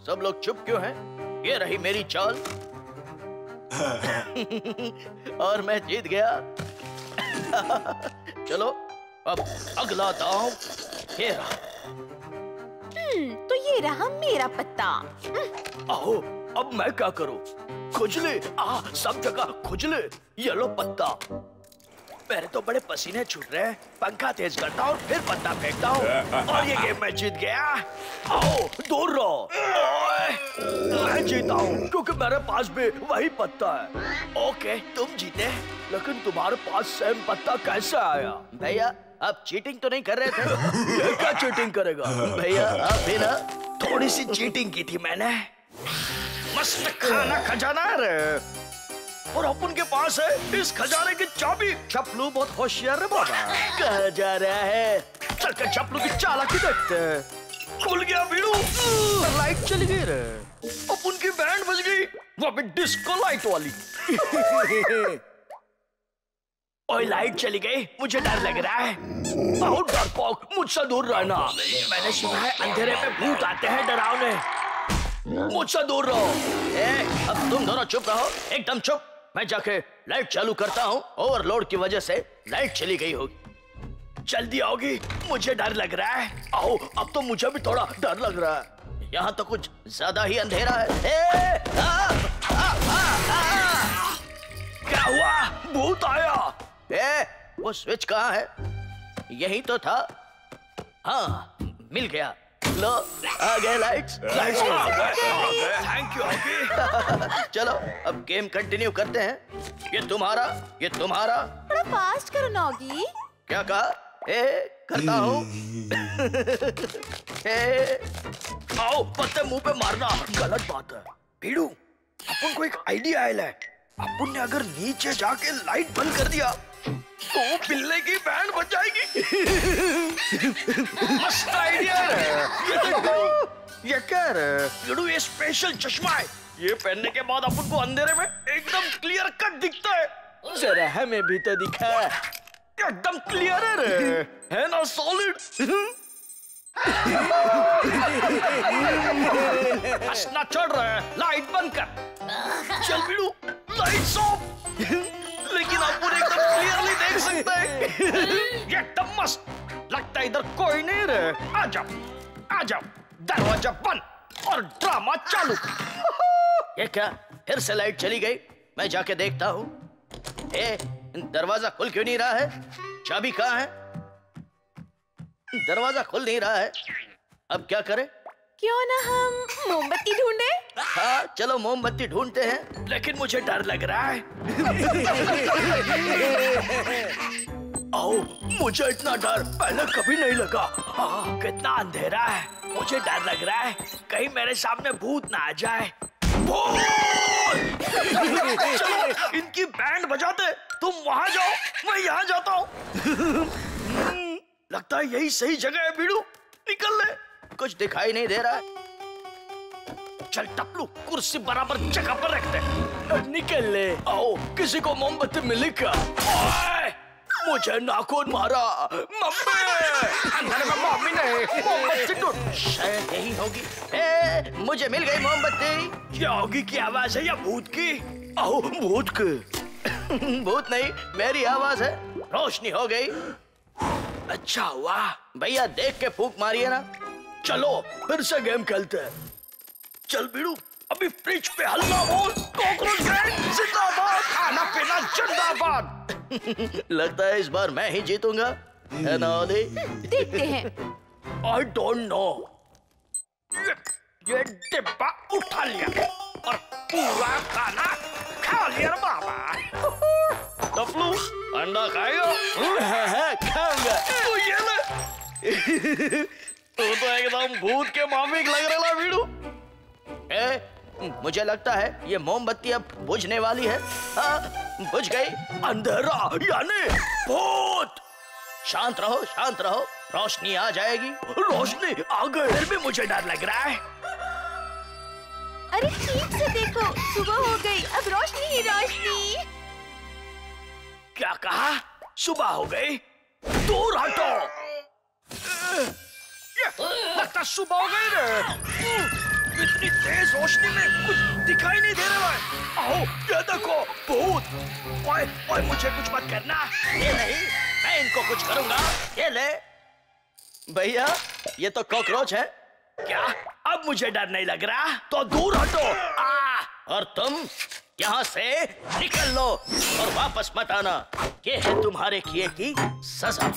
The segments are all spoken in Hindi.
सब लोग चुप क्यों हैं? ये रही मेरी चाल। और मैं जीत गया। चलो अब अगला दांव ये रहा। तो ये रहा मेरा पत्ता। आओ अब मैं क्या करूं? खुजले सब जगह खुजले। ये लो पत्ता। मेरे तो बड़े पसीने छूट रहे हैं। पंखा तेज करता हूँ फिर पत्ता फेंकता हूँ और ये गेम मैं जीत गया। आओ दूर रहो। मैं जीता हूँ क्योंकि मेरे पास भी वही पत्ता है। ओके तुम जीते, लेकिन तुम्हारे पास सेम पत्ता कैसे आया? भैया आप चीटिंग तो नहीं कर रहे थे? ये क्या चीटिंग करेगा भैया? आप भी ना थोड़ी सी चीटिंग की थी मैंने। मस्त खाना खजाना है और अपन के पास है इस खजाने की चाबी। चपलू बहुत होशियार है बाबा। कहा जा रहा है? चल के चपलू की चालाकी देखते हैं। खुल गया बीड़ू। लाइट चली गई रे। अपन की बैंड बज गई, वो भी डिस्को लाइट वाली। ओए लाइट चली गई, मुझे डर लग रहा है। आओ डरपोक, मुझसे दूर रहना। मैंने सुना है अंधेरे में भूत आते हैं डरावने। मुझसे दूर रहो। अब तुम दोनों चुप रहो, एकदम चुप। मैं जाके लाइट चालू करता हूँ। ओवरलोड की वजह से लाइट चली गई होगी। जल्दी आओगी, मुझे डर लग रहा है। आओ अब तो मुझे भी थोड़ा डर लग रहा है। यहाँ तो कुछ ज्यादा ही अंधेरा है। क्या हुआ? भूत आया। वो स्विच कहाँ है? यही तो था। हाँ मिल गया। लो आ गए लाइट्स। Thank you. चलो अब गेम कंटिन्यू करते हैं। ये तुम्हारा, ये तुम्हारा। थोड़ा फास्ट करो नॉगी। क्या कहा? करता हूँ। आओ पत्ते मुंह पे मारना गलत बात है। भीड़ू अपन को एक आइडिया आया है। अपन ने अगर नीचे जाके लाइट बंद कर दिया तो बिल्ले की बैंड बच जाएगी। मस्त आइडिया है। ये क्या है? भीड़ू ये स्पेशल चश्मा है। ये पहनने के बाद अपन को अंधेरे में एकदम क्लियर कट दिखता है। जरा हमें भी तो दिखा। एकदम क्लियर है ना? सॉलिड। हंसना चढ़ रहा है। लाइट बंद कर। चल बीड़ू लाइट्स ऑफ। लेकिन अपन एकदम क्लियरली देख सकते हैं। एकदम मस्त लगता है। इधर कोई नहीं रहे। आ जाओ दरवाजा बंद और ड्रामा चालू। ये क्या फिर से लाइट चली गई? मैं जाके देखता हूँ। दरवाजा खुल क्यों नहीं रहा है? चाबी कहाँ है? दरवाजा खुल नहीं रहा है। अब क्या करें? क्यों ना हम मोमबत्ती ढूंढे? हाँ चलो मोमबत्ती ढूंढते हैं, लेकिन मुझे डर लग रहा है। आओ मुझे इतना डर पहले कभी नहीं लगा। कितना अंधेरा है, मुझे डर लग रहा है कहीं मेरे सामने भूत ना आ जाए। चलो इनकी बैंड बजाते, तुम वहां जाओ मैं यहाँ जाता हूँ। लगता है यही सही जगह है। बीड़ू निकल ले, कुछ दिखाई नहीं दे रहा है। चल टपलू कुर्सी बराबर जगह पर रखते हैं। निकल ले। आओ किसी को मोमबत्ती मिली क्या? मुझे नाखून मारा। मम्मी अंदर में मम्मी ने मोमबत्ती टूट। शायद यही होगी। मुझे मिल गई मोमबत्ती। क्या होगी की आवाज है या भूत की? आओ भूत की। भूत नहीं मेरी आवाज है। रोशनी हो गई। अच्छा हुआ। भैया देख के फूंक मारिए ना। चलो फिर से गेम खेलते हैं। चल बीड़ू अभी फ्रिज पे हल्ला बोल। कॉकरोच गैंग जिंदाबाद, खाना पीना जिंदाबाद। लगता है इस बार मैं ही जीतूंगा, है ना ओदी? देखते हैं। I don't know. ये डिब्बा उठा लिया और पूरा खाना खा लिया बाबा। टपलू अंडा खाएगा? खाऊंगा। तो ये ले। तो एकदम भूत के माफिक लग रहा है बीड़ू। मुझे लगता है ये मोमबत्ती अब बुझने वाली है। हाँ बुझ गई। अंधेरा यानी भूत। शांत रहो रोशनी आ जाएगी। रोशनी आ गई। फिर भी मुझे डर लग रहा है। अरे ठीक से देखो, सुबह हो गई, अब रोशनी ही रोशनी। क्या कहा? सुबह हो गई? दूर हटो। लगता सुबह हो गई रे। इतनी तेज रोशनी में कुछ दिखाई नहीं दे रहा है। आओ ये देखो भूत। ओए ओए मुझे कुछ मत करना। ये नहीं, मैं इनको कुछ करूंगा। ये ले भैया, ये तो कॉकरोच है। क्या अब मुझे डर नहीं लग रहा? तो दूर हटो। और तुम यहाँ से निकल लो और वापस मत आना। ये है तुम्हारे किए की सजा।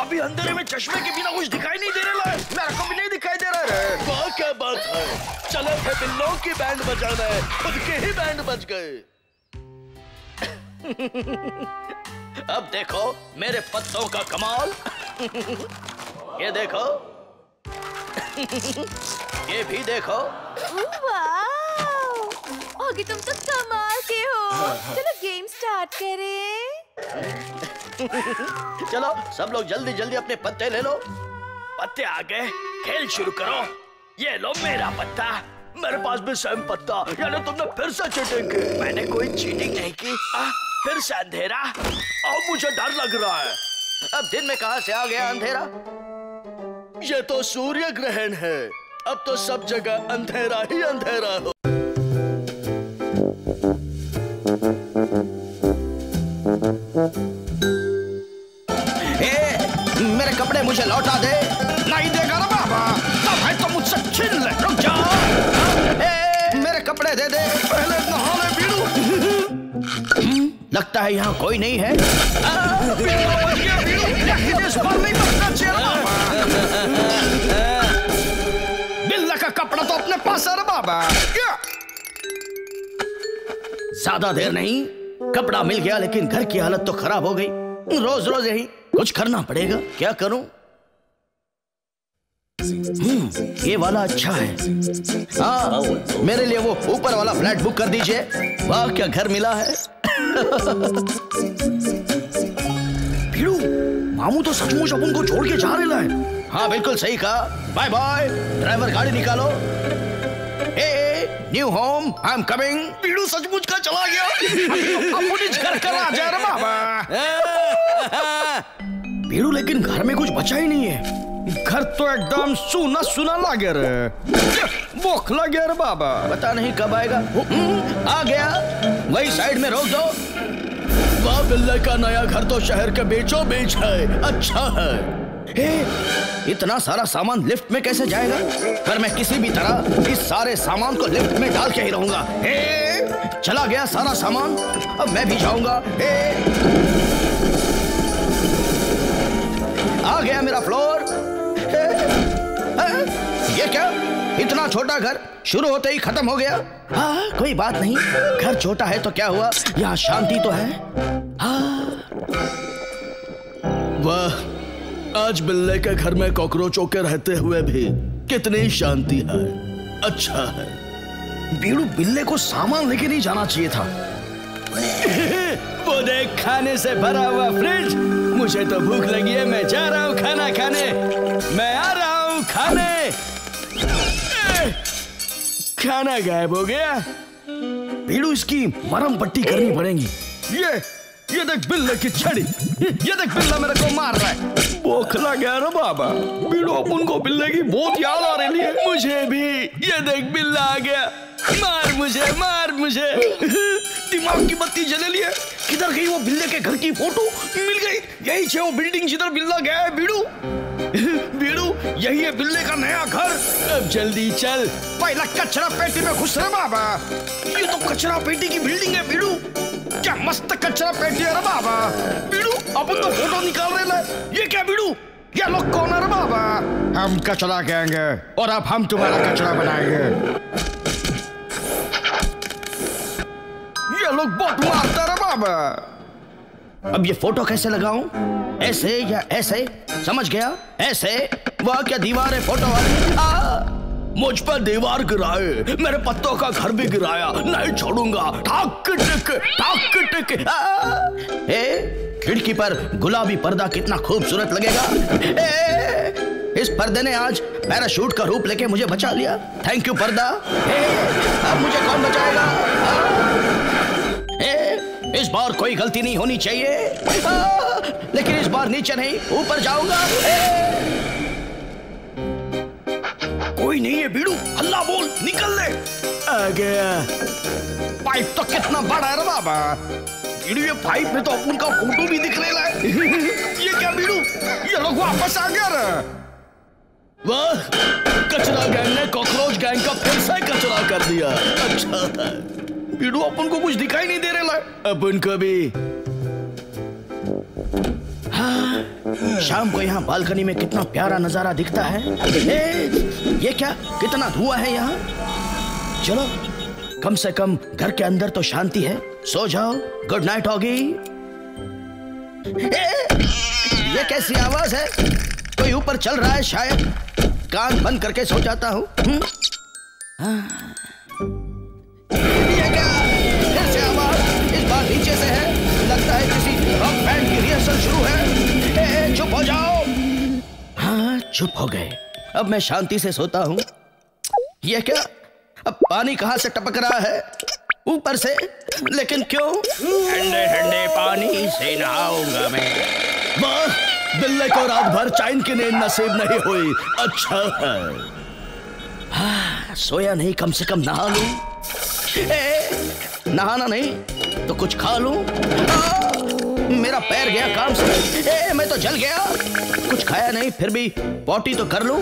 अभी अंधेरे में चश्मे के बिना कुछ दिखाई नहीं दे रहा है। मेरे को भी नहीं दिखाई दे रहा है। वाह क्या बात है, चलो थे बिल्लों की बैंड बजाना है, खुद के ही बैंड बज गए। अब देखो मेरे पत्तों का कमाल। ये देखो ये भी देखो। वाव! आगे तुम तो कमाल के हो। चलो गेम स्टार्ट करें। चलो सब लोग जल्दी जल्दी अपने पत्ते ले लो। पत्ते आ गए, खेल शुरू करो। ये लो मेरा पत्ता, मेरे पास भी सेम पत्ता। यानी तुमने फिर से चीटिंग की। मैंने कोई चीटिंग नहीं की। फिर से अंधेरा। अब मुझे डर लग रहा है। अब दिन में कहां से आ गया अंधेरा? ये तो सूर्य ग्रहण है। अब तो सब जगह अंधेरा ही अंधेरा हो। मेरे कपड़े मुझे लौटा दे। नहीं देगा ना बाबा, तब है तो मुझसे छीन ले। रुक जा। मेरे कपड़े दे दे। पहले नहा ले बीड़ू। लगता है यहाँ कोई नहीं है। इस बार नहीं बचना चाहिए। बिल्ला का कपड़ा तो अपने पास है बाबा। ज्यादा देर नहीं, कपड़ा मिल गया, लेकिन घर की हालत तो खराब हो गई। रोज रोज यही कुछ करना पड़ेगा। क्या करूं? ये वाला अच्छा है। हाँ, मेरे लिए वो ऊपर वाला फ्लैट बुक कर दीजिए। वाह क्या घर मिला है। भीड़ू, मामू तो सचमुच अपन को छोड़ के जा रहा है। हाँ बिल्कुल सही कहा। Bye bye. ड्राइवर गाड़ी निकालो। New home, I am coming. भीड़ू सचमुच का चला गया। घर कर आ जा रहा बाबा। भीड़ू, लेकिन घर में कुछ बचा ही नहीं है। घर तो एकदम सूना सूना लगे रे। भूख लगे रे बाबा। पता नहीं कब आएगा। आ गया, वही साइड में रोक दो। वाह, बिल्ले का नया घर तो शहर के बीचों बीच है। अच्छा है। इतना सारा सामान लिफ्ट में कैसे जाएगा? पर मैं किसी भी तरह इस सारे सामान को लिफ्ट में डाल के ही रहूंगा। चला गया सारा सामान। अब मैं भी जाऊंगा। आ गया मेरा फ्लोर। ये क्या, इतना छोटा घर शुरू होते ही खत्म हो गया। हाँ कोई बात नहीं, घर छोटा है तो क्या हुआ, यहाँ शांति तो है। वाह, आज बिल्ले के घर में कॉकरोचों के रहते हुए भी कितनी शांति है। अच्छा है। बीड़ू, बिल्ले को सामान लेके नहीं जाना चाहिए था। वो देख, खाने से भरा हुआ फ्रिज। मुझे तो भूख लगी है, मैं जा रहा हूँ खाना खाने। मैं आ रहा हूँ खाने। खाना गायब हो गया। बीड़ू, इसकी मरहम पट्टी करनी पड़ेगी। ये देख बिल्ले की छड़ी। ये देख बिल्ला मेरे को मार रहा है। भूख लगा रे बाबा। बीड़ू, अपन को बिल्ले की बहुत याद आ रही है। मुझे भी। ये देख बिल्ला आ गया। मार मुझे, मार मुझे। दिमाग की बत्ती जले लिए। किधर गई वो बिल्ले के घर की फोटो? मिल गई। यही है वो बिल्डिंग जिधर बिल्ला गया है। बीड़ू, बीड़ू, यही है बिल्ले का नया घर। अब जल्दी चल। पहला कचरा पेटी में घुस रहे बाबा। ये तो कचरा पेटी की बिल्डिंग है। बीड़ू, क्या मस्त कचरा पेटी है रे बाबा। बीड़ू, अपन तो फोटो निकाल रहे हैं। ये क्या बीड़ू, ये लोग कौन है रे बाबा? हम कचरा कहेंगे और अब हम तुम्हारा कचरा बनाएंगे। ये लोग बहुत मारता रे बाबा। अब ये फोटो कैसे लगाऊं? ऐसे या ऐसे? समझ गया, ऐसे। वह क्या दीवार है फोटो वाली? मुझ पर दीवार गिराए, मेरे पत्तों का घर भी गिराया। नहीं छोड़ूंगा। ठाक टिक, ठाक टिक। खिड़की पर गुलाबी पर्दा कितना खूबसूरत लगेगा। इस पर्दे ने आज पैराशूट का रूप लेके मुझे बचा लिया। थैंक यू पर्दा। अब मुझे कौन बचाएगा? इस बार कोई गलती नहीं होनी चाहिए। लेकिन इस बार नीचे नहीं, ऊपर जाऊंगा। कोई नहीं है बीड़ू, हल्ला बोल, निकल ले। आ गया। पाइप तो कितना बड़ा है रे बाबा। बीड़ू ये पाइप में तो अपन का फोटो भी दिख रहा है। ये क्या बीड़ू, ये लोग वापस आ गए रे। वाह, कचरा गैंग ने कॉकरोच गैंग का फिर से कचरा कर दिया। अच्छा बीड़ू अपन को कुछ दिखाई नहीं दे रहा है। अपन को भी। हाँ, शाम को यहाँ बालकनी में कितना प्यारा नजारा दिखता है। ये क्या, कितना धुआं है यहाँ। चलो कम से कम घर के अंदर तो शांति है। सो जाओ, गुड नाइट होगी। ये कैसी आवाज है, कोई ऊपर चल रहा है शायद। कान बंद करके सो जाता हूँ। ये क्या, फिर से आवाज, इस बार नीचे से है। लगता है किसी रॉक बैंड की रिहर्सल शुरू है। चुप हो जाओ। हाँ, चुप हो गए। अब मैं शांति से सोता हूँ। ये क्या, अब पानी कहाँ से टपक रहा है, ऊपर से, लेकिन क्यों? ठंडे ठंडे पानी से नहाऊंगा मैं। वाह, बिल्ले को रात भर चैन की नींद नसीब नहीं हुई। अच्छा है। हाँ, सोया नहीं, कम से कम नहा लूं। नहाना नहीं तो कुछ खा लूं। मेरा पैर गया काम से। मैं तो जल गया। कुछ खाया नहीं, फिर भी पॉटी तो कर लूं।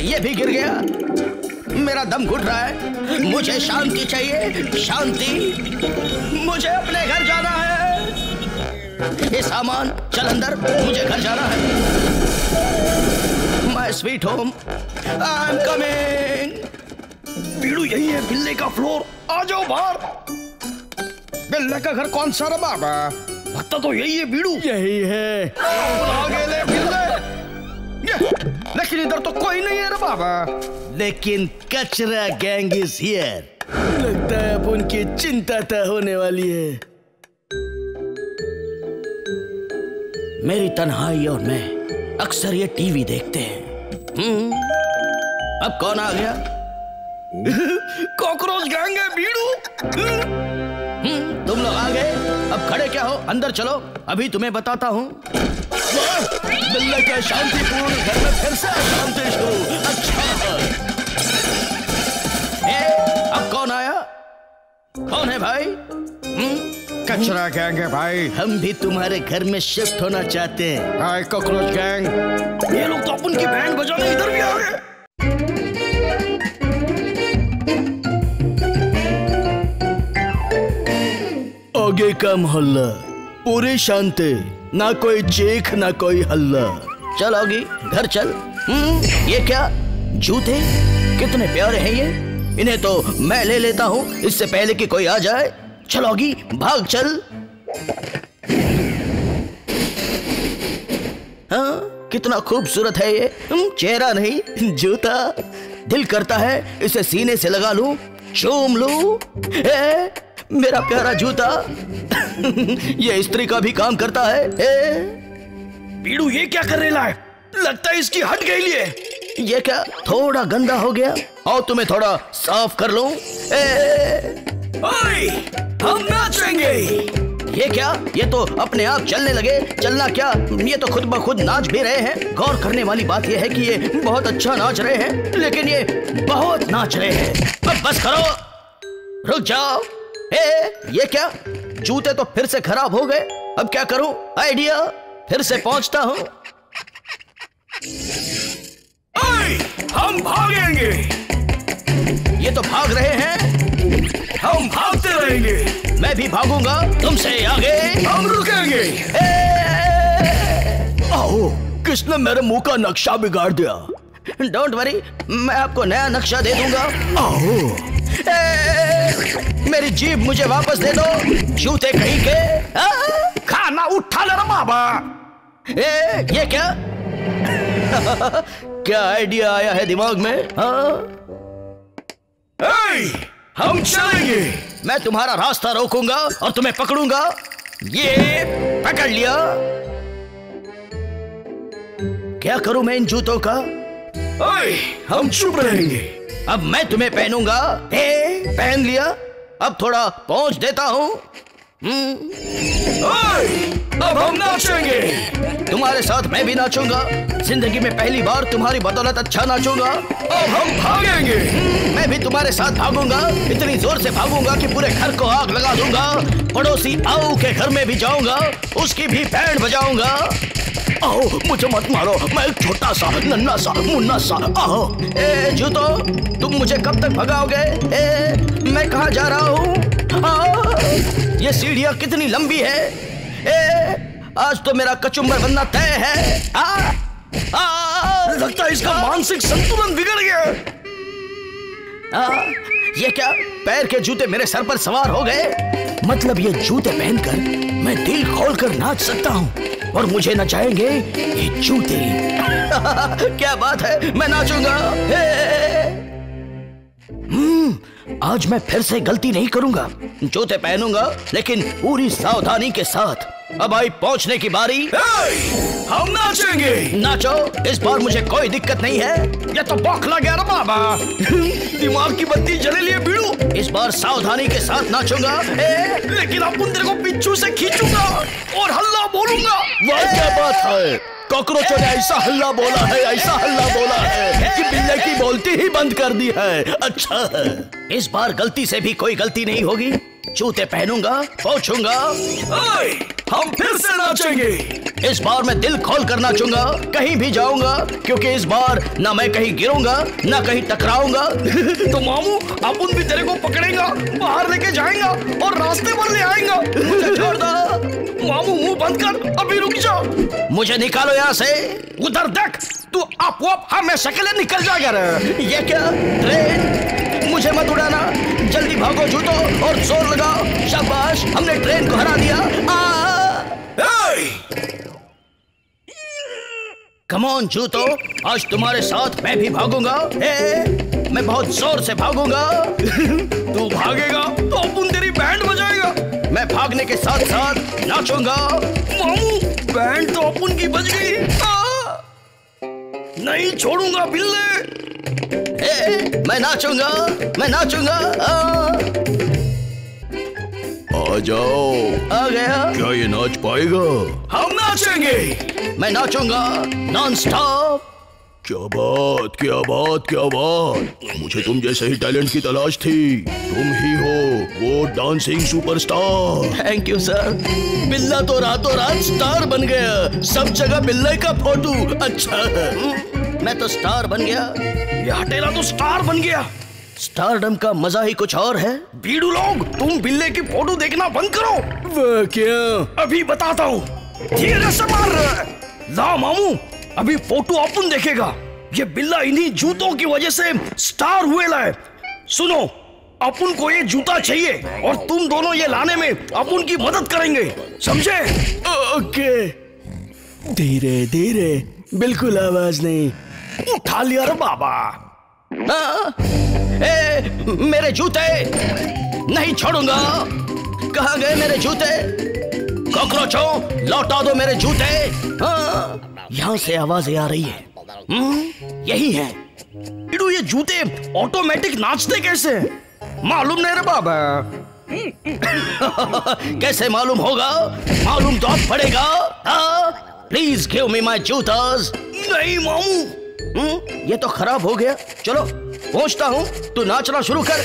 ये भी गिर गया। मेरा दम घुट रहा है। मुझे शांति चाहिए, शांति। मुझे अपने घर जाना है। ये सामान, चल अंदर, मुझे घर जाना है। My sweet home, I am coming. बीड़ू यही है, बिल्ले का फ्लोर। आ जाओ बाहर। बिल्ले का घर कौन सा रे बाबा? लगता तो यही है बीड़ू। यही है। आगे ले बिल्ले। लेकिन इधर तो कोई नहीं है रे बाबा। लेकिन कचरा गैंग इज हियर। लगता है अब उनकी चिंता तय होने वाली है। मेरी तन्हाई और मैं अक्सर ये टीवी देखते हैं। अब कौन आ गया? कॉकरोच गैंग है बीड़ू। तुम लोग आ गए, अब खड़े क्या हो, अंदर चलो, अभी तुम्हें बताता हूँ। बिल्ले के शांतिपूर्ण घर में फिर से अशांति शुरू। अच्छा, अब कौन आया? कौन है भाई? कचरा गैंग है भाई। हम भी तुम्हारे घर में शिफ्ट होना चाहते हैं। हाय कॉकरोच गैंग। ये लोग तो अपन की बैंड बजाने इधर भी आ गए। आगे का मोहल्ला पूरी शांति, ना कोई चीख ना कोई हल्ला। चल होगी, घर चल। ये क्या, जूते कितने प्यारे हैं ये। इन्हें तो मैं ले लेता हूँ, इससे पहले कि कोई आ जाए। चल होगी, भाग चल। हाँ, कितना खूबसूरत है ये। चेहरा नहीं, जूता। दिल करता है इसे सीने से लगा लूं, चूम लूं। मेरा प्यारा जूता। ये स्त्री का भी काम करता है। बीड़ू ये क्या कर रहा है? लगता है इसकी हट गई लिए। ये क्या, थोड़ा गंदा हो गया, और तुम्हें थोड़ा साफ कर लूं। हम नाचेंगे। ये क्या, ये तो अपने आप चलने लगे। चलना क्या, ये तो खुद ब खुद नाच भी रहे हैं। गौर करने वाली बात ये है कि ये बहुत अच्छा नाच रहे हैं, लेकिन ये बहुत नाच रहे हैं। अब बस करो, रुक जाओ। ये क्या, जूते तो फिर से खराब हो गए। अब क्या करूं? आइडिया, फिर से पहुंचता हूं। हम भागेंगे। ये तो भाग रहे हैं, हम भागते रहेंगे। मैं भी भागूंगा तुमसे आगे। हम रुकेंगे। आओ, किसने मेरे मुंह का नक्शा बिगाड़ दिया? डोंट वरी, मैं आपको नया नक्शा दे दूंगा। आओ। मेरी जीभ मुझे वापस दे दो, जूते कहीं के। खाना उठा ले बाबा। ये क्या? क्या आइडिया आया है दिमाग में? हम चलेंगे। मैं तुम्हारा रास्ता रोकूंगा और तुम्हें पकड़ूंगा। ये पकड़ लिया। क्या करूं मैं इन जूतों का? हम चुप रहेंगे। अब मैं तुम्हें पहनूंगा। पहन लिया। अब थोड़ा पहुंच देता हूं। अब हम नाचेंगे। तुम्हारे साथ मैं भी नाचूंगा। जिंदगी में पहली बार तुम्हारी बदौलत अच्छा नाचूंगा। अब हम भागेंगे। मैं भी तुम्हारे साथ भागूंगा। इतनी जोर से भागूंगा कि पूरे घर को आग लगा दूंगा। पड़ोसी आओ के घर में भी जाऊंगा, उसकी भी बैंड बजाऊंगा। आओ, मुझे मत मारो, मैं एक छोटा सा नन्हा सा मुन्ना सा। आओ। ए जूतो, तुम मुझे कब तक भगाओगे? ए, मैं कहाँ जा रहा हूँ? ये सीढ़ियाँ कितनी लंबी है? ए, आज तो मेरा कचुम्बर बनना तय है। लगता है इसका मानसिक संतुलन बिगड़ गया। ये क्या? पैर के जूते मेरे सर पर सवार हो गए। मतलब ये जूते पहनकर मैं दिल खोलकर नाच सकता हूँ और मुझे नचाएंगे ये जूते। क्या बात है, मैं नाचूंगा। आज मैं फिर से गलती नहीं करूंगा। जूते पहनूंगा लेकिन पूरी सावधानी के साथ। अब आई पहुंचने की बारी। हम नाचेंगे। नाचो, इस बार मुझे कोई दिक्कत नहीं है। ये तो बौखला गया ना बाबा। दिमाग की बत्ती जले लिए बीड़ू। इस बार सावधानी के साथ नाचूंगा। लेकिन अपन तेरे को पिच्छू से खींचूंगा और हल्ला बोलूंगा। वाह, क्या बात है। कॉकरोचों ने ऐसा हल्ला बोला है, ऐसा हल्ला बोला है कि बिल्ली की बोलती ही बंद कर दी है। अच्छा है, इस बार गलती से भी कोई गलती नहीं होगी। जूते पहनूंगा, पहुंचूंगा। हम फिर से नाचेंगे। इस बार मैं दिल खोल कर नाचूंगा, कहीं भी जाऊंगा, क्योंकि इस बार ना मैं कहीं गिरूंगा ना कहीं टकराऊंगा। तो मामू, अपन भी तेरे को पकड़ेगा, बाहर लेके जाएगा और रास्ते पर ले आएगा। मुझे छोड़ दो मामू, मुंह बंद कर, अभी रुक जा। मुझे निकालो यहाँ से। उधर देख, तू आप हमेशा के लिए निकल जाएगा। ये क्या? ट्रेन? मुझे मत उड़ाना, जल्दी भागो जूतो और जोर लगाओ। शाबाश, हमने ट्रेन को हरा दिया। कम ऑन जूतो, आज तुम्हारे साथ मैं भी भागूंगा। मैं बहुत जोर से भागूंगा। तू भागेगा तो अपन तेरी बैंड बजाएगा। मैं भागने के साथ साथ नाचूंगा। मामू, बैंड तो अपन की बज गई। नहीं छोड़ूंगा बिल्ले। मैं नाचूंगा, मैं नाचूंगा। आ जाओ। आ गया। क्या ये नाच पाएगा? हम नाचेंगे। मैं नाचूंगा नॉन स्टॉप। क्या बात, क्या बात, क्या बात। मुझे तुम जैसे ही टैलेंट की तलाश थी। तुम ही हो वो dancing superstar. Thank you sir. बिल्ला तो रातों रात स्टार बन गया। सब जगह बिल्ले का फोटो। अच्छा है, मैं तो स्टार बन गया। ये हटेला तो स्टार बन गया। स्टारडम का मजा ही कुछ और है। बीड़ू लोग, तुम बिल्ले की फोटो देखना बंद करो। वह क्या? अभी बताता हूँ। धीरे से मार रहा है। ला मामू, अभी फोटो अपन देखेगा। ये बिल्ला इन्हीं जूतों की वजह से स्टार हुए है। सुनो, अपन को ये जूता चाहिए और तुम दोनों ये लाने में अपन की मदद करेंगे, समझे? ओके। धीरे धीरे, बिल्कुल आवाज नहीं। उठा लिया रे बाबा। मेरे जूते नहीं छोड़ूंगा। कहाँ गए मेरे जूते? कॉकरोचों, लौटा दो मेरे जूते। यहाँ से आवाजें आ रही है। यही है। इडू, ये जूते ऑटोमेटिक नाचते कैसे? मालूम नहीं रे बाबा। कैसे मालूम होगा? मालूम तो अब पड़ेगा। प्लीज गिव मी माय जूतास। नहीं मामू, ये तो खराब हो गया। चलो पहुंचता हूँ, तू नाचना शुरू कर।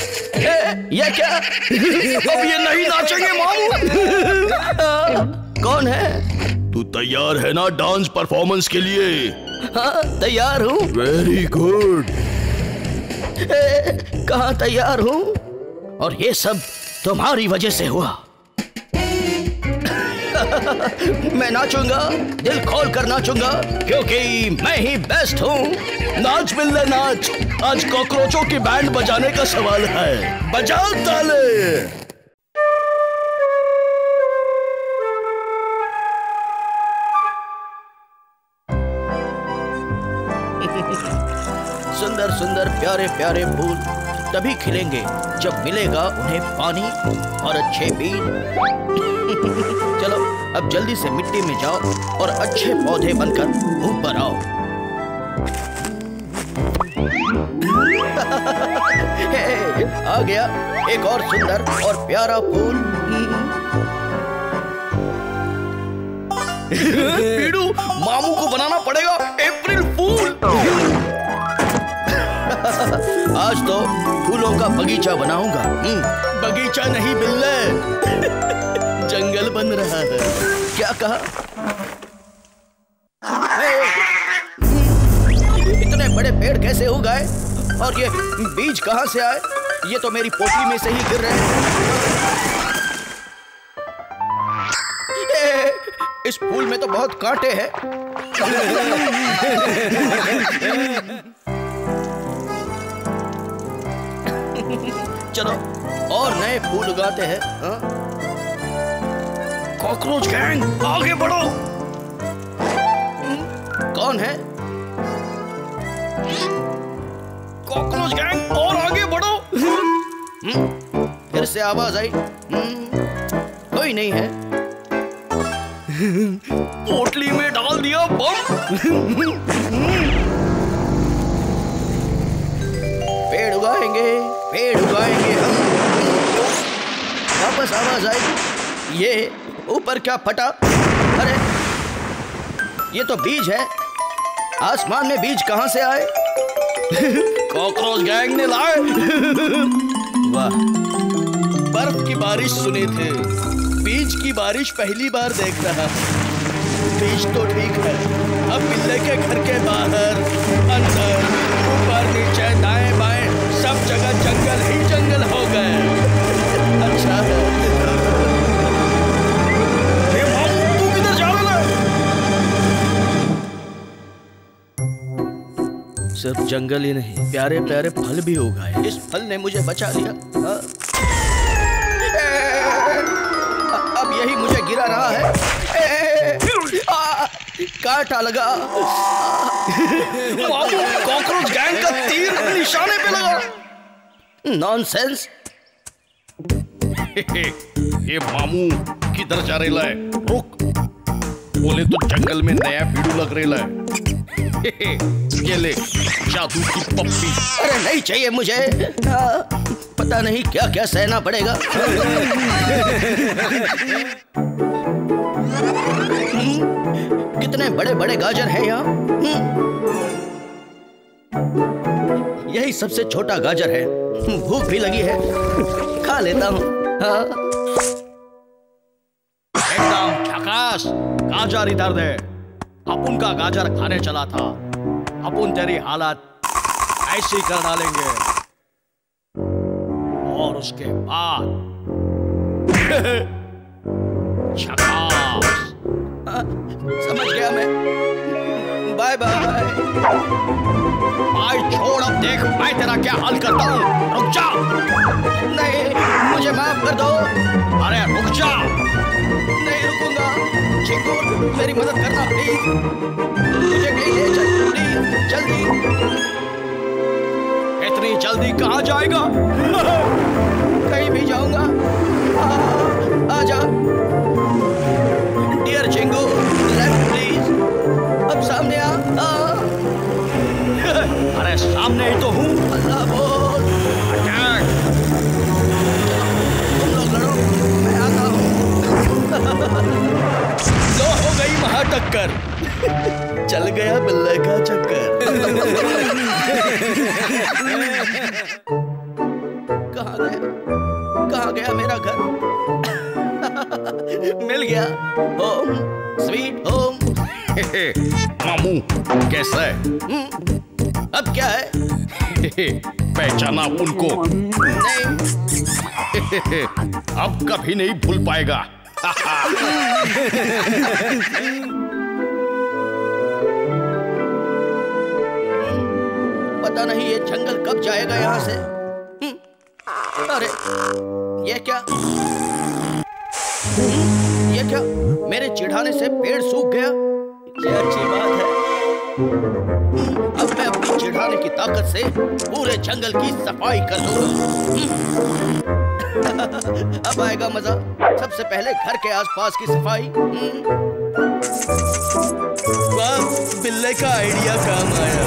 ये क्या? अब ये नहीं नाचेंगे मामू। कौन है? तू तैयार है ना डांस परफॉर्मेंस के लिए? हाँ, तैयार हूँ। Very good. कहाँ तैयार हूँ? और ये सब तुम्हारी वजह से हुआ। मैं नाचूंगा, दिल खोल कर नाचूंगा, क्योंकि मैं ही बेस्ट हूँ। नाच बिल्ले नाच। आज कॉकरोचों की बैंड बजाने का सवाल है। बजाओ ताले। सुंदर सुंदर प्यारे प्यारे फूल तभी खिलेंगे जब मिलेगा उन्हें पानी और अच्छे बीज। चलो अब जल्दी से मिट्टी में जाओ और अच्छे पौधे बनकर ऊपर आओ। आ गया एक और सुंदर और प्यारा फूल। बीड़ू, मामू को बनाना पड़ेगा अप्रैल फूल। आज तो फूलों का बगीचा बनाऊंगा। बगीचा नहीं बिल्ले, जंगल बन रहा है। क्या कहा? इतने बड़े पेड़ कैसे हो गए? और ये बीज कहाँ से आए? ये तो मेरी पोटली में से ही गिर रहे हैं। इस फूल में तो बहुत कांटे हैं। चलो और नए फूल उगाते हैं। कॉकरोच गैंग, आगे बढ़ो। कौन है? कॉकरोच गैंग, और आगे बढ़ो। फिर से आवाज आई। कोई नहीं है। पोटली में डाल दिया बम। पेड़ उगाएंगे, पेड़ उगाएंगे हम। वापस आवाज आई। ये ऊपर क्या फटा? अरे ये तो बीज है। आसमान में बीज कहां से आए? कॉकरोच गैंग ने लाए। वाह, बर्फ की बारिश सुने थे, बीज की बारिश पहली बार देख रहा। बीज तो ठीक है, अब बिल्ले के घर के बाहर, अंदर, ऊपर, नीचे, दाएं बाएं सब जगह जंगल ही जंगल हो गए। अच्छा है। हे मामू, तू किधर जा रहा है? सिर्फ जंगल ही नहीं, प्यारे प्यारे फल भी उगाए। इस फल ने मुझे बचा लिया। अब यही मुझे गिरा रहा है। कांटा लगा। कॉकरोच गैंग का तीर निशाने पे लगा। नॉनसेंस। ये मामू किधर जा रहा है? रुक, बोले तो जंगल में नया बीड़ू लग रहा है। ये ले जादू की पप्पी। अरे नहीं चाहिए मुझे। पता नहीं क्या क्या सहना पड़ेगा। कितने बड़े बड़े गाजर हैं यहाँ। यही सबसे छोटा गाजर है। भूख भी लगी है, खा लेता हूँ। एकदम झकास। गाजर इधर दे। अपुन का गाजर खाने चला था, अपुन तेरी हालत ऐसी कर डालेंगे। और उसके बाद झकास। समझ गया मैं। Bye bye. भाई छोड़, अब देख मैं तेरा क्या हाल करता हूँ। रुक जा। नहीं, मुझे माफ कर दो। अरे रुक जा। नहीं रुकूंगा। चिंकू, मेरी मदद करना प्लीज। मुझे कहीं ले चल प्लीज, जल्दी। इतनी जल्दी कहाँ जाएगा? कहीं भी जाऊंगा। आजा डियर चिंकू, लेफ्ट प्लीज। अब सामने आ। अरे सामने ही तो हूँ। अल्लाह बोल। तुम लोग लड़ो, मैं आता हूँ। लो हो गई महा टक्कर। चल गया बिल्ले का चक्कर। कहाँ गया मेरा घर? मिल गया। Home sweet home. मामू कैसा है? अब क्या है? पहचाना उनको? नहीं। अब कभी नहीं भूल पाएगा। पता नहीं ये जंगल कब जाएगा यहाँ से। अरे ये क्या? ये क्या? मेरे चिढ़ाने से पेड़ सूख गया। ये अच्छी बात है। अब मैं अपनी चिढ़ाने की ताकत से पूरे जंगल की सफाई कर दूंगा। अब आएगा मजा। सबसे पहले घर के आसपास की सफाई। वाह, बिल्ले का आइडिया काम आया।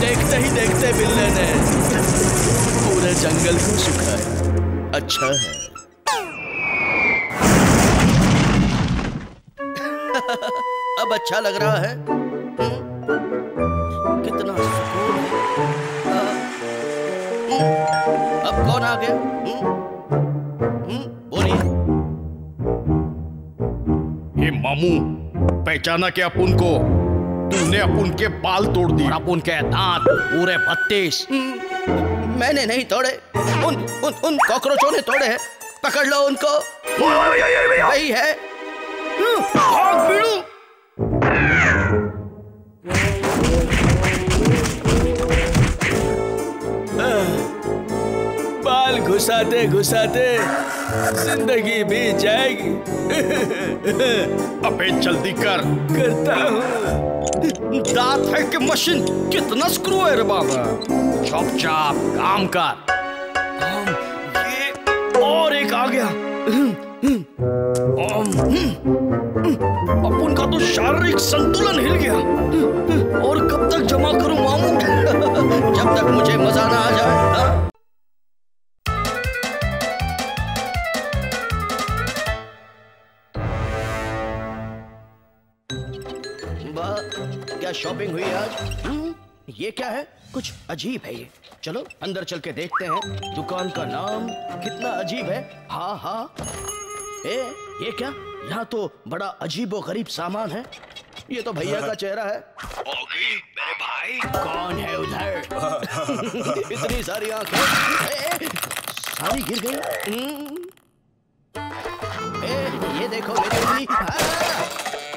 देखते ही देखते बिल्ले ने पूरे जंगल को सुखाया। अच्छा है। अब अच्छा लग रहा है। कितना सुकून है। अब कौन आ गया? बोलिए। ये मामू, पहचाना क्या अपुन को? तूने अपुन के बाल तोड़ दिए। अपुन के दांत पूरे 32। मैंने नहीं तोड़े, उन कॉकरोचों ने तोड़े हैं। पकड़ लो उनको। वही है। भाग बीड़ू। बाल घुसाते घुसाते जिंदगी बीत जाएगी। अबे जल्दी कर। करता हूँ। दांत है कि मशीन? कितना स्क्रू है रे बाबा। चुपचाप काम कर। ये और एक आ गया। अपुन का तो शारीरिक संतुलन हिल गया। और कब तक जमा करूं मामू? जब तक मुझे मजा ना आ जाए। क्या शॉपिंग हुई आज? ये क्या है? कुछ अजीब है ये। चलो अंदर चल के देखते हैं। दुकान का नाम कितना अजीब है। हाँ हाँ। ये क्या? यहाँ तो बड़ा अजीबो गरीब सामान है। ये तो भैया का चेहरा है। मेरे भाई, कौन है उधर? इतनी सारी आंखें सारी गिर गई। ये देखो मेरी उंगली।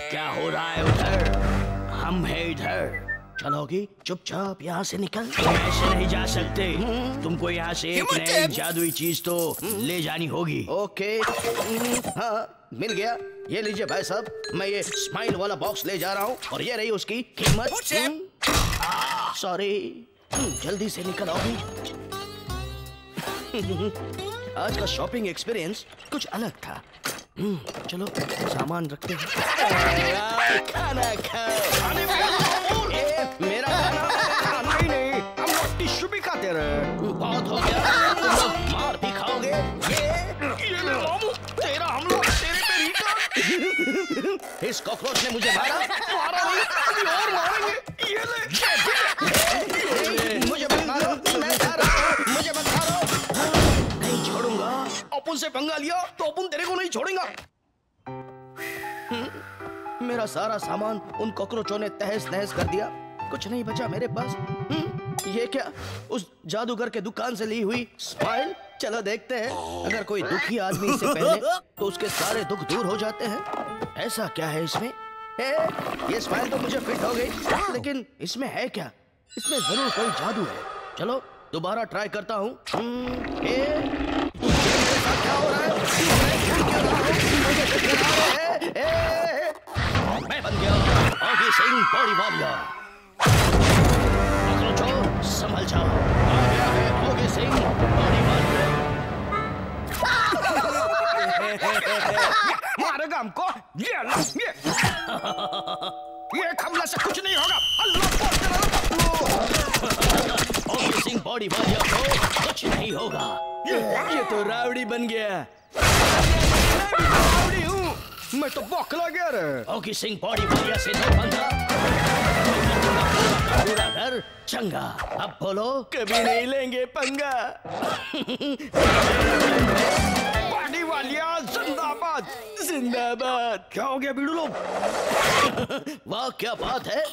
क्या हो रहा है उधर? हम है इधर। चलोगी? चुपचाप यहाँ से निकल। ऐसे नहीं जा सकते। तुमको यहाँ से एक नई जादुई चीज तो ले जानी होगी। ओके। हाँ मिल गया। ये लीजिए भाई साहब, मैं ये स्माइल वाला बॉक्स ले जा रहा हूँ और ये रही उसकी कीमत। सॉरी। जल्दी से निकल आओगी। आज का शॉपिंग एक्सपीरियंस कुछ अलग था। चलो सामान रखते हैं। खाना खाओ। मेरा खाना ही नहीं, हम लोग टिश्यू भी खाते रहे। बहुत हो गया। तुम लोग मार भी खाओगे। ये ले मामू, तेरा हम लोग तेरे पे रिटर्न। इस कॉकरोच ने मुझे मारा नहीं, अभी और मारेंगे। ये ले। मुझे मत मारो, मैं खा रहा हूँ। मुझे मत मारो। नहीं छोड़ूंगा। अपुन से पंगा लिया तो अपुन तेरे को नहीं छोड़ेगा। मेरा सारा सामान उन कॉकरोचों ने तहस नहस कर दिया। कुछ नहीं बचा मेरे पास। ये क्या? उस जादूगर के दुकान से ली हुई स्माइल। चलो देखते हैं। अगर कोई दुखी आदमी इसे पहने तो उसके सारे दुख दूर हो जाते हैं। ऐसा क्या है इसमें? ये स्माइल तो मुझे फिट हो गई, लेकिन इसमें है क्या? इसमें जरूर कोई जादू है। चलो दोबारा ट्राई करता हूँ। क्या हो रहा है? मैं बन गया ऑगी सिंह बॉडी वॉरियर। संभल जाओ। आ गया है ऑगी सिंह बॉडी वॉरियर। मारेगा हमको। ये हमला से कुछ नहीं होगा। ऑगी सिंह बॉडी वॉरियर को कुछ नहीं होगा। ये तो रावड़ी बन गया। रावड़ी हूँ मैं तो बौखला गया रे। ऑगी सिंह बॉडी वॉरियर से तो बंधा। पूरा घर चंगा। अब बोलो कभी नहीं लेंगे पंगा। बॉडी वॉरियर जिंदाबाद जिंदाबाद। क्या हो गया बीड़ू लोग? वाह क्या बात है।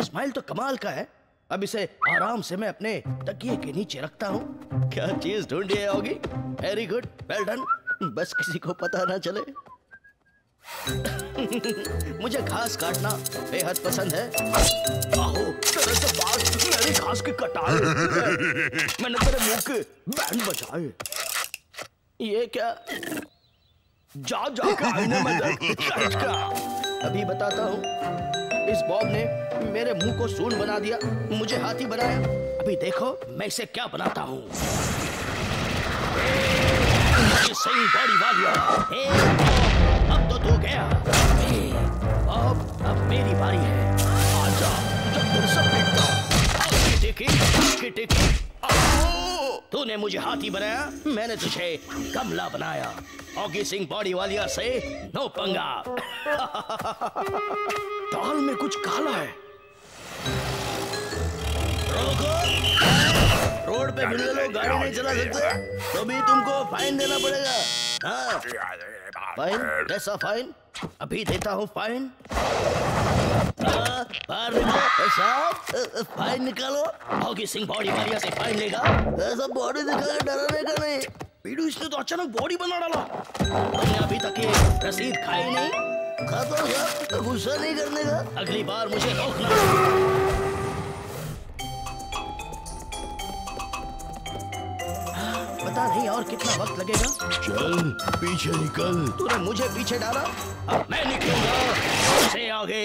स्माइल तो कमाल का है। अब इसे आराम से मैं अपने तकिए के नीचे रखता हूँ। क्या चीज ढूंढी है होगी? Very good, well done. बस किसी को पता ना चले। मुझे घास काटना बेहद पसंद है। आहो, तेरे से बात मेरी घास की कटाई। मैंने तेरे मुंह के बैंड बजाए। ये क्या? जा के आईने में देख। अभी बताता हूँ। इस बॉब ने मेरे मुंह को सूंड बना दिया, मुझे हाथी बनाया। अभी देखो मैं इसे क्या बनाता हूँ। सही बॉडी वॉरियर। अब तो तू गया। अब मेरी बारी है। आजा, जब तेरे सब देखता हूँ। टिकी तूने मुझे हाथी बनाया, मैंने तुझे गमला बनाया। ऑगी सिंह बॉडी वालिया से नो पंगा। दाल में कुछ काला है। रोड पे भिड़े लोग गाड़ी नहीं चला सकते तो भी तुमको फाइन देना पड़ेगा। हाँ फाइन, कैसा फाइन? अभी देता हूँ फाइन। बाहर निकालो साहब, फाइन निकालो। ऑगी सिंह बॉडी वालिया से फाइन लेगा, ऐसा बॉडी दिखाकर डराने का नहीं। पीड़ू इसने तो अचानक बॉडी बना डाला। मैंने अभी तक ये रसीद खाई नहीं। खाता हूँ साहब, तो गुस्सा नहीं करने का। अगली बार मुझे रोकना। पता नहीं और कितना वक्त लगेगा। चल पीछे निकल। तूने मुझे पीछे डाला, अब मैं निकलूंगा सबसे आगे।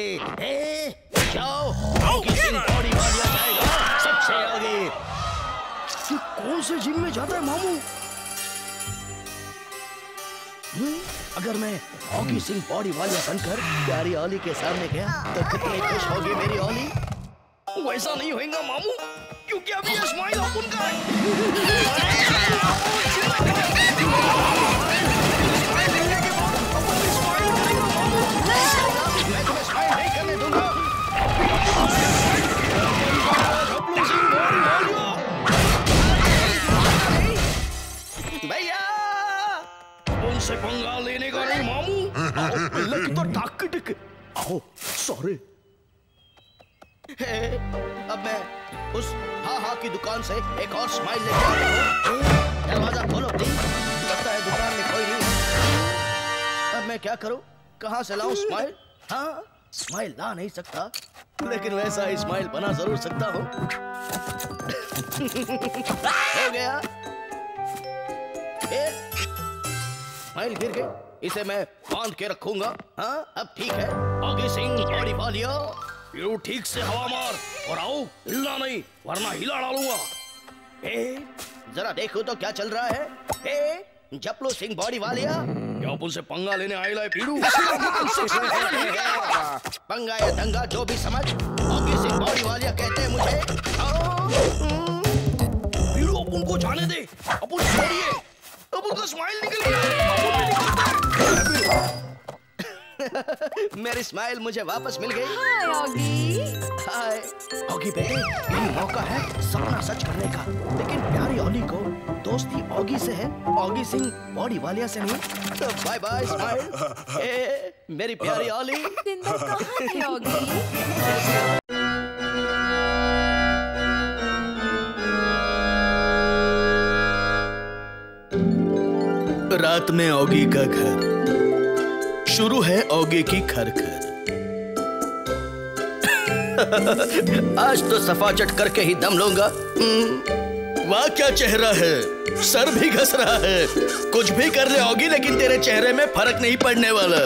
जाओ, ऑगी सिंह बॉडी वालिया जाएगा सबसे आगे। ये कौन से जिम में जाता है मामू? अगर मैं ऑगी सिंह बॉडी वालिया बनकर प्यारी ओली के सामने गया तो कितनी खुश होगी मेरी ओली। वैसा नहीं होगा मामू, क्योंकि अभी ये स्माइल अपन का है। मैं तुम्हें स्माइल नहीं करने दूंगा। भैया उनसे पंगा लेने का नहीं मामू। लगी तो टाक टिक। आओ सॉरी। अब मैं उस हाँ की दुकान से एक और स्माइल लेके आया हूँ। दरवाजा खोलो प्लीज। लगता है दुकान में कोई नहीं। अब मैं क्या करूँ, कहाँ से लाऊं स्माइल? हाँ स्माइल ला नहीं सकता, लेकिन वैसा ही स्माइल बना जरूर सकता हूँ। हो गया। स्माइल गिर गई, इसे मैं बांध के रखूंगा। हाँ अब ठीक है। ऑगी सिंह बॉडी वालिया, पीड़ू ठीक से हवा मार और आओ, हिलना नहीं वरना हिला डालूंगा। जरा देखो तो क्या चल रहा है। जपलू सिंह बॉडी वालिया, क्या उनसे पंगा लेने आए पीड़ू? पंगा या दंगा जो भी समझ, ऑगी सिंह बॉडी वालिया कहते हैं मुझे। पीड़ू अपन को जाने दे, अपन छोड़िए। अपन का स्माइल निकल गया। मेरी स्माइल मुझे वापस मिल गई। हाय ऑगी। हाय ऑगी बेटे, यही मौका है सपना सच करने का। लेकिन प्यारी ओली को दोस्ती ऑगी से है, ऑगी सिंह बॉडी वालिया से नहीं। तो बाय बाय स्माइल। मेरी प्यारी ओली। जिंदा कहाँ थे ऑगी? रात में ऑगी का घर, शुरू है ऑगी की खरखर। आज तो सफाचट करके ही दम लूंगा। वाह क्या चेहरा है, सर भी घस रहा है। कुछ भी कर ले ऑगी, लेकिन तेरे चेहरे में फर्क नहीं पड़ने वाला।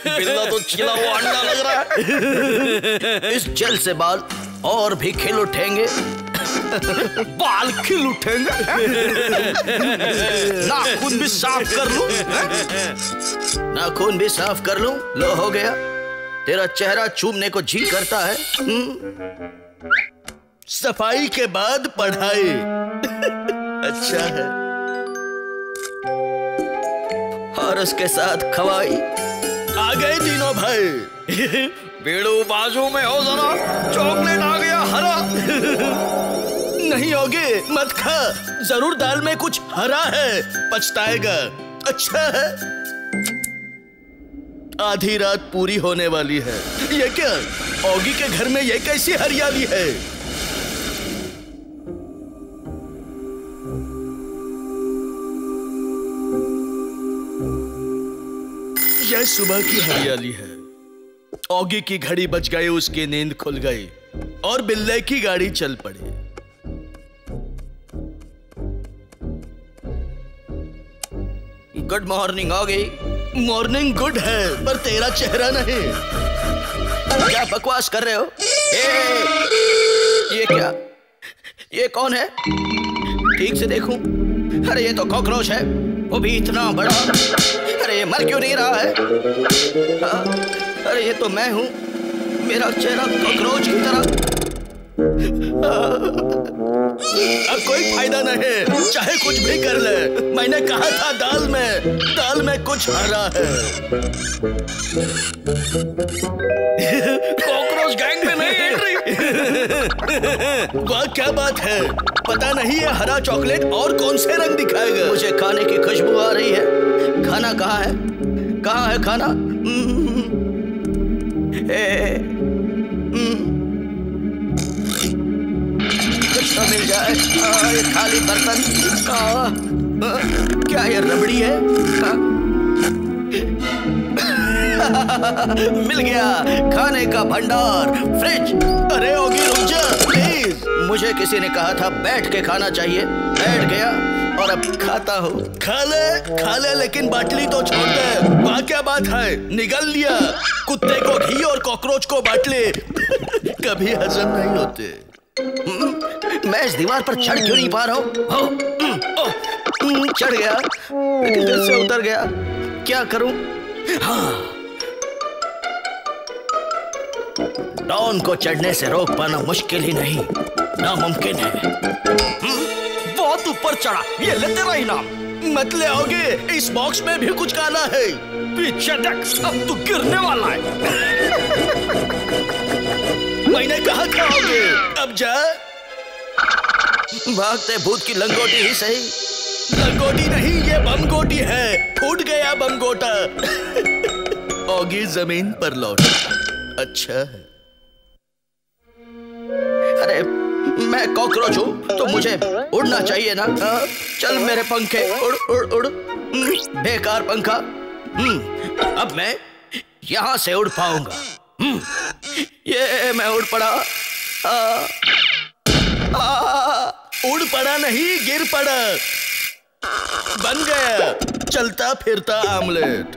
बिल्ला तो चिला हुआ अंडा लग रहा है। इस जेल से बाल और भी खिल उठेंगे। बाल खिल उठेंगे। नाखून भी साफ कर लूं। नाखून भी साफ कर लूं। लो हो गया। तेरा चेहरा चूमने को जी करता है। सफाई के बाद पढ़ाई। अच्छा है। और उसके साथ खवाई। आ गए तीनों भाई। बेड़ू बाजू में हो जरा, चॉकलेट आ गया हरा। नहीं होगे मत खा, जरूर दाल में कुछ हरा है, पछताएगा। अच्छा है। आधी रात पूरी होने वाली है। ये क्या, ऑगी के घर में ये कैसी हरियाली है? यह सुबह की हरियाली है। ऑगी की घड़ी बज गई, उसकी नींद खुल गई और बिल्ले की गाड़ी चल पड़ी। Good morning Oggy. Morning good है, पर तेरा चेहरा नहीं। क्या बकवास कर रहे हो? ये क्या? ये कौन है? ठीक से देखूं। अरे ये तो कॉकरोच है, वो भी इतना बड़ा। अरे ये मर क्यों नहीं रहा है? अरे ये तो मैं हूँ, मेरा चेहरा कॉकरोच की तरह। अब कोई फायदा नहीं, चाहे कुछ भी कर ले। मैंने कहा था दाल में कुछ हरा है। कॉकरोच गैंग में नहीं एंट्री। वाह क्या बात है, पता नहीं ये हरा चॉकलेट और कौन से रंग दिखाएगा। मुझे खाने की खुशबू आ रही है। खाना कहाँ है? कहाँ है खाना? कुछ तो मिल जाए। ये खाली बर्तन। क्या ये रबड़ी है? मिल गया खाने का भंडार, फ्रिज। अरे ओगी रुक जा प्लीज। मुझे किसी ने कहा था बैठ के खाना चाहिए, बैठ गया और अब खाता हूँ। खा ले लेकिन बाटली तो छोड़ दे। वाह क्या बात है, निगल लिया। कुत्ते को घी और कॉकरोच को बाटली कभी हजम नहीं होते। मैं इस दीवार पर चढ़ क्यों नहीं पा रहा हूँ? चढ़ गया लेकिन फिर से उतर गया। क्या करूं? हाँ, डॉन को चढ़ने से रोक पाना मुश्किल ही नहीं, नामुमकिन है। बहुत ऊपर चढ़ा। ये ले तेरा इनाम। मत ले आओगे, इस बॉक्स में भी कुछ काला है। पीछे देख, अब तू गिरने वाला है। मैंने कहा था आओगे, अब जा। भागते भूत की लंगोटी ही सही। लंगोटी नहीं, ये बम गोटी है। फूट गया बम गोटा। ओगी जमीन पर लौट। अच्छा है। अरे मैं कॉकरोच हूँ तो मुझे उड़ना चाहिए ना। चल मेरे पंखे, उड़ उड़ उड़। बेकार पंखा। अब मैं यहाँ से उड़ पाऊंगा। ये मैं उड़ पड़ा। उड़ पड़ा नहीं, गिर पड़ा। बन गया चलता फिरता आमलेट।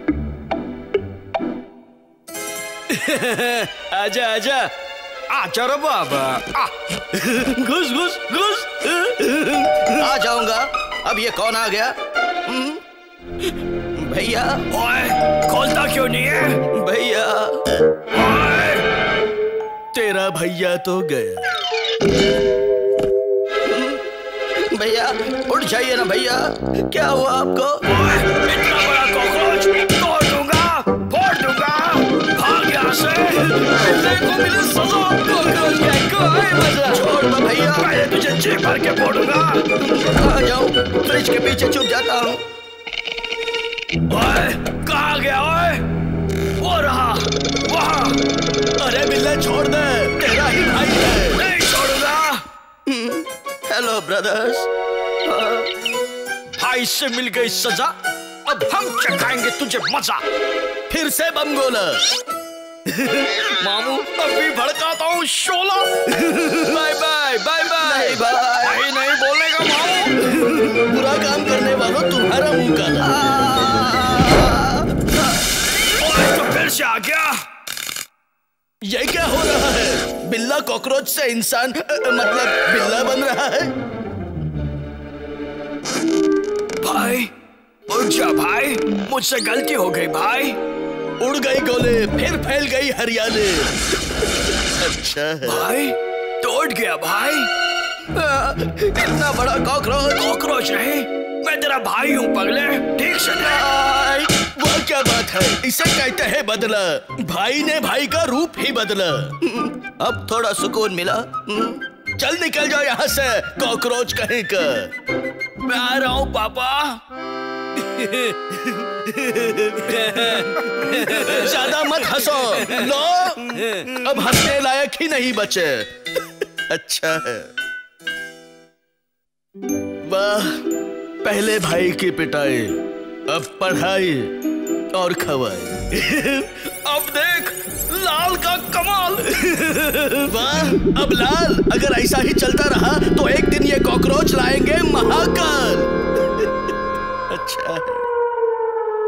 आजा आजा आजा रे बाबा। घुस घुस घुस। आ जाऊंगा। अब ये कौन आ गया? भैया। ओए खोलता क्यों नहीं है? भैया। तेरा भैया तो गया। भैया उठ जाइए ना भैया। क्या हुआ आपको? इतना बड़ा कॉकरोच तोड़ दूंगा, फोड़ दूंगा। भाग यहाँ से। को मिले सजा। कॉकरोच गैंग को आए मजा। छोड़ दो भैया, मैं तुझे जी भर के फोड़ूंगा। आ जाओ, फ्रिज के पीछे छुप जाता हूँ। ओए कहाँ गया? ओए वो रहा वहाँ। अरे बिल्ला छोड़ दे, तेरा ही भाई है। नहीं छोड़ूंगा। Hello brothers. भाई से मिल गई सजा, अब हम चखाएंगे तुझे मजा। फिर से बम गोला। मामू अभी भड़काता हूँ शोला। Bye bye bye bye. नहीं भाई, नहीं बोलेगा मामू। बुरा काम करने वालों तुम्हारा मुंह काला। ओए तो फिर से आ गया। ये क्या हो रहा है? बिल्ला कॉकरोच से इंसान मतलब बिल्ला बन रहा है। भाई उठ जा भाई, मुझसे गलती हो गई भाई। उड़ गई गोले, फिर फैल गई हरियाली। अच्छा है भाई टूट गया भाई। इतना बड़ा कॉकरोच। कॉकरोच नहीं, मैं तेरा भाई हूँ पगले। ठीक से देख। वह क्या बात है, इसे कहते हैं बदला। भाई ने भाई का रूप ही बदला। अब थोड़ा सुकून मिला। चल निकल जाओ यहाँ से, कॉकरोच कहीं का। मैं आ रहा हूँ पापा। ज्यादा मत हंसो। लो अब हंसने लायक ही नहीं बचे। अच्छा है। वाह, पहले भाई की पिटाई, अब पढ़ाई और खवाई। अब देख लाल का कमाल। वाह, अब लाल अगर ऐसा ही चलता रहा तो एक दिन ये कॉकरोच लाएंगे महाकाल। अच्छा है।